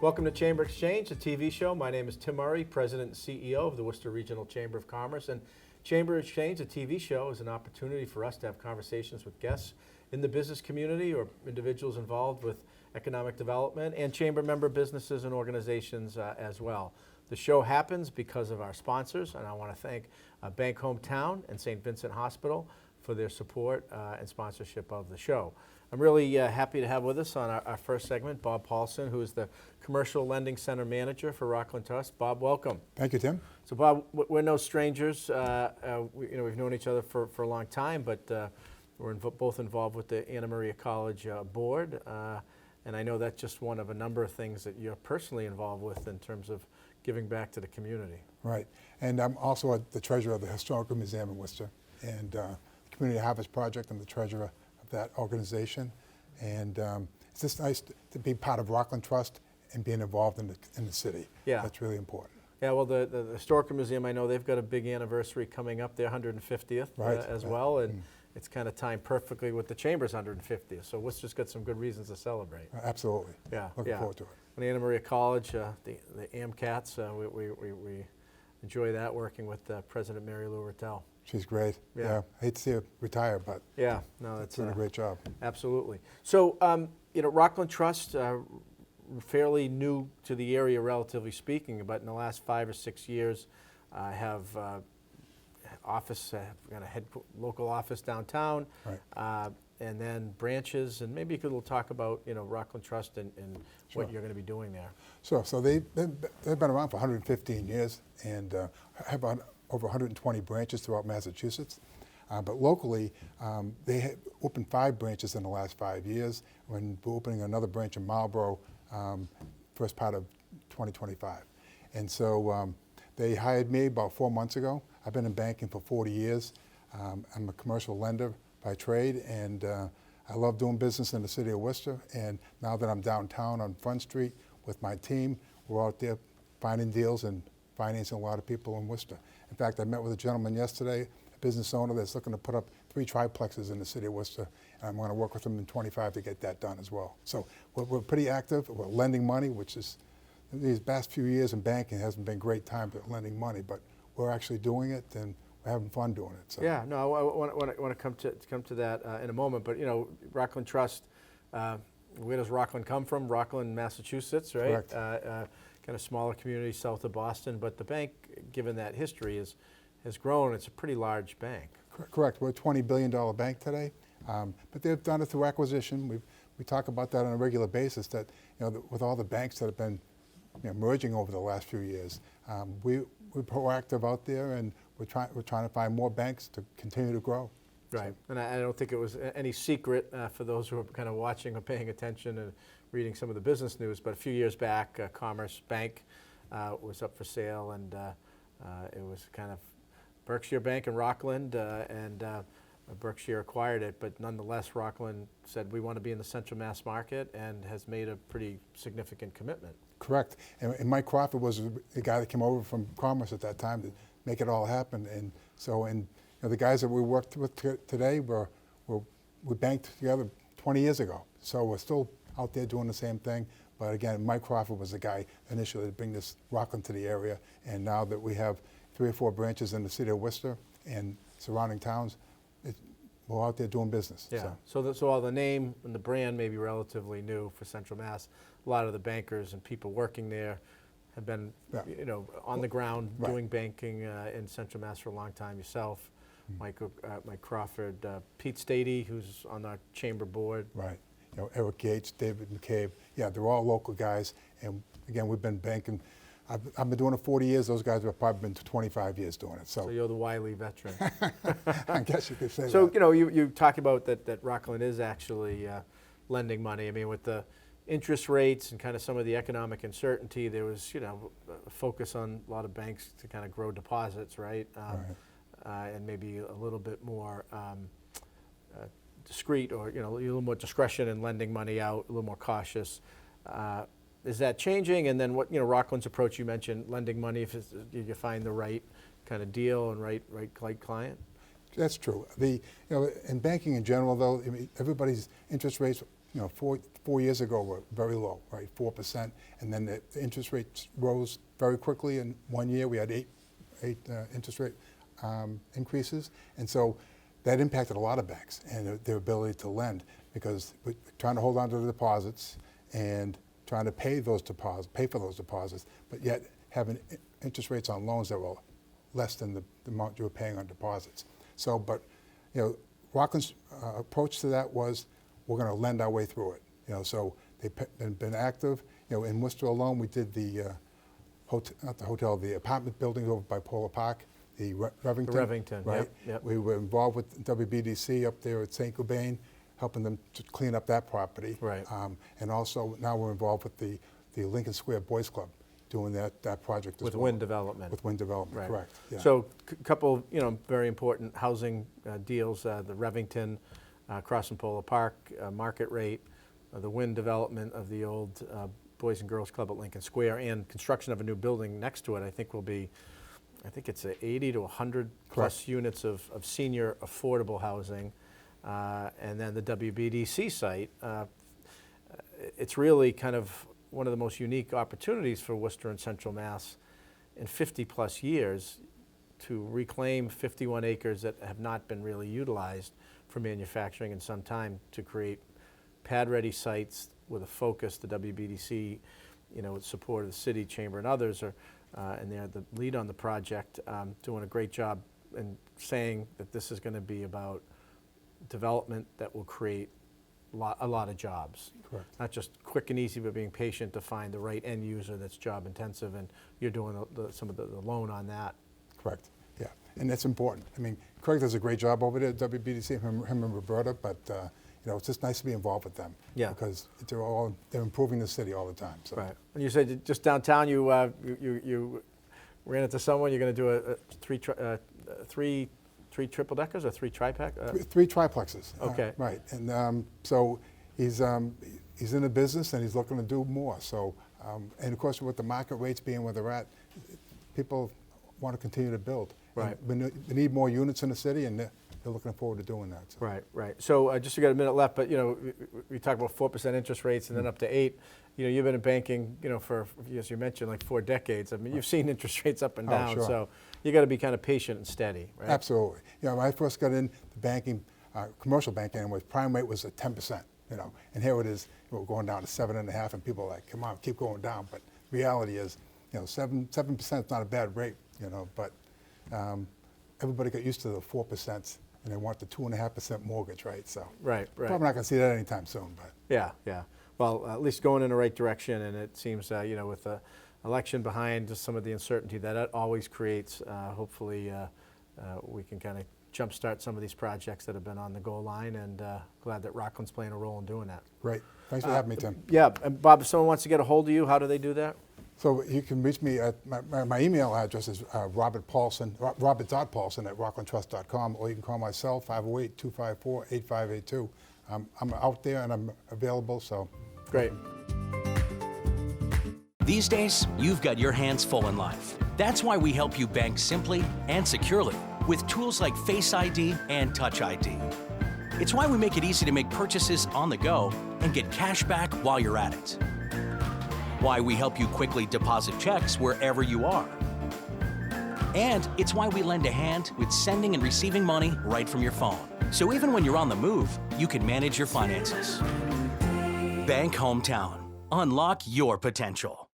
Welcome to Chamber Exchange, a TV show. My name is Tim Murray, President and CEO of the Worcester Regional Chamber of Commerce. And Chamber Exchange, a TV show, is an opportunity for us to have conversations with guests in the business community or individuals involved with economic development and chamber member businesses and organizations as well. The show happens because of our sponsors, and I want to thank Bank Hometown and St. Vincent Hospital for their support and sponsorship of the show. I'm really happy to have with us on our first segment Bob Paulsen, who is the Commercial Lending Center Manager for Rockland Trust. Bob, welcome. Thank you, Tim. So Bob, we're no strangers. We've known each other for a long time, but we're both involved with the Anna Maria College board. And I know that's just one of a number of things that you're personally involved with in terms of giving back to the community. Right. And I'm also the treasurer of the Historical Museum in Worcester and the Community Harvest Project. I'm the treasurer of that organization. And it's just nice to be part of Rockland Trust and being involved in the city. Yeah. That's really important. Yeah, well, the Historical Museum, I know they've got a big anniversary coming up, their 150th Right. As well. And it's kind of timed perfectly with the Chamber's 150th. So Worcester's got some good reasons to celebrate. Absolutely. Yeah. Looking forward to it. And Anna Maria College, the AMCATs, we enjoy that working with President Mary Lou Rattell. She's great. Yeah. I hate to see her retire, but Yeah, no, it's doing a great job. Absolutely. So, Rockland Trust, fairly new to the area, relatively speaking, but in the last 5 or 6 years, have office, got a local office downtown, Right. and then branches, and maybe you could talk about Rockland Trust and Sure. what you're going to be doing there. Sure. So they've been around for 115 years and have over 120 branches throughout Massachusetts. But locally, they have opened 5 branches in the last 5 years. We're opening another branch in Marlborough first part of 2025. And so they hired me about 4 months ago. I've been in banking for 40 years. I'm a commercial lender by trade, and I love doing business in the city of Worcester. And now that I'm downtown on Front Street with my team, we're out there finding deals and financing a lot of people in Worcester. In fact, I met with a gentleman yesterday, a business owner that's looking to put up 3 triplexes in the city of Worcester, and I'm going to work with him in 25 to get that done as well. So we're pretty active. We're lending money, which is, these past few years in banking hasn't been a great time for lending money, but we're actually doing it, and we're having fun doing it. So. Yeah, no, I want to come to that in a moment. But Rockland Trust, where does Rockland come from? Rockland, Massachusetts, right? Correct. Kind of smaller community south of Boston. But the bank, given that history, has grown. It's a pretty large bank. Correct. We're a $20 billion bank today, but they've done it through acquisition. We talk about that on a regular basis. That with all the banks that have been merging over the last few years, we're proactive out there, and we're trying to find more banks to continue to grow. Right, and I don't think it was any secret for those who are kind of watching or paying attention and reading some of the business news, but a few years back, Commerce Bank was up for sale, and it was kind of Berkshire Bank in Rockland, and Berkshire acquired it, but nonetheless, Rockland said we want to be in the Central Mass market and has made a pretty significant commitment. Correct, and Mike Crawford was the guy that came over from Commerce at that time to make it all happen, and so the guys that we worked with today we banked together 20 years ago, so we're still out there doing the same thing. But again, Mike Crawford was the guy initially to bring this Rockland to the area, and now that we have 3 or 4 branches in the city of Worcester and surrounding towns, we're out there doing business. Yeah. So while the name and the brand may be relatively new for Central Mass, a lot of the bankers and people working there have been, on the ground doing banking in Central Mass for a long time. Yourself, Mike Crawford, Pete Stady, who's on our chamber board. Right. Eric Gates, David McCabe. Yeah, they're all local guys. And again, we've been banking. I've been doing it 40 years. Those guys have probably been 25 years doing it. So you're the wily veteran. I guess you could say so, that. you talk about that Rockland is actually lending money. I mean, with the interest rates and kind of some of the economic uncertainty, there was, a focus on a lot of banks to kind of grow deposits, right? And maybe a little bit more discreet, or a little more discretion in lending money out, a little more cautious. Is that changing? And then what Rockland's approach, you mentioned lending money if you find the right kind of deal and right client. That's true. In banking in general, though, everybody's interest rates 4 years ago were very low, right, 4%, and then the interest rates rose very quickly. In 1 year, we had eight interest rate increases, and so that impacted a lot of banks and their ability to lend, because we're trying to hold on to the deposits and trying to pay for those deposits, but yet having interest rates on loans that were less than the amount you were paying on deposits. So, but Rockland's approach to that was, we're going to lend our way through it. So they've been active. In Worcester alone, we did the the apartment building over by Polar Park, the Revington. The Revington, right? Yep. We were involved with WBDC up there at St. Cobain, helping them to clean up that property. Right. And also now we're involved with the Lincoln Square Boys Club, doing that project as With well. wind development. With wind development, Right. correct. Yeah. So a couple, very important housing deals, the Revington, across from Polar Park, market rate, the wind development of the old Boys and Girls Club at Lincoln Square, and construction of a new building next to it, I think will be, it's 80 to 100 plus Correct. units of senior affordable housing. And then the WBDC site, it's really kind of one of the most unique opportunities for Worcester and Central Mass in 50 plus years to reclaim 51 acres that have not been really utilized for manufacturing in some time, to create pad-ready sites with a focus. The WBDC, with support of the city, chamber, and others, and they're the lead on the project, doing a great job in saying that this is going to be about development that will create a lot of jobs. Correct. Not just quick and easy, but being patient to find the right end user that's job intensive, and you're doing some of the loan on that. Correct, yeah, and that's important. Craig does a great job over there at WBDC, him and Roberta, but it's just nice to be involved with them. Yeah. Because they're improving the city all the time. So. Right. And you said just downtown, you ran into someone. You're going to do three triple deckers or three tri-pack? Three triplexes. Okay. Right, and so he's in the business and he's looking to do more. So, and of course, with the market rates being where they're at, people want to continue to build. Right. And we need more units in the city, and they're looking forward to doing that. So. Right. So just, we got a minute left, but we talked about 4% interest rates and then up to 8%. You've been in banking, for, as you mentioned, like 4 decades. You've seen interest rates up and down. Sure. So you got to be kind of patient and steady, right? Absolutely. When I first got into banking, commercial banking, prime rate was at 10%. And here it is, we're going down to 7.5%, and people are like, come on, keep going down. But reality is, 7% is not a bad rate, but everybody got used to the 4%, and they want the 2.5% mortgage, right? So Right. probably not going to see that anytime soon. But Yeah. Well, at least going in the right direction, and it seems, with the election behind, just some of the uncertainty that it always creates, hopefully we can kind of jumpstart some of these projects that have been on the goal line, and glad that Rockland's playing a role in doing that. great. Thanks for having me, Tim. Yeah, and Bob, if someone wants to get a hold of you, how do they do that? So you can reach me at my email address is robert.paulsen at rocklandtrust.com, or you can call my cell 508-254-8582. I'm out there and I'm available, so. Great. These days, you've got your hands full in life. That's why we help you bank simply and securely with tools like Face ID and Touch ID. It's why we make it easy to make purchases on the go and get cash back while you're at it. Why we help you quickly deposit checks wherever you are. And it's why we lend a hand with sending and receiving money right from your phone. So even when you're on the move, you can manage your finances. Bank Hometown. Unlock your potential.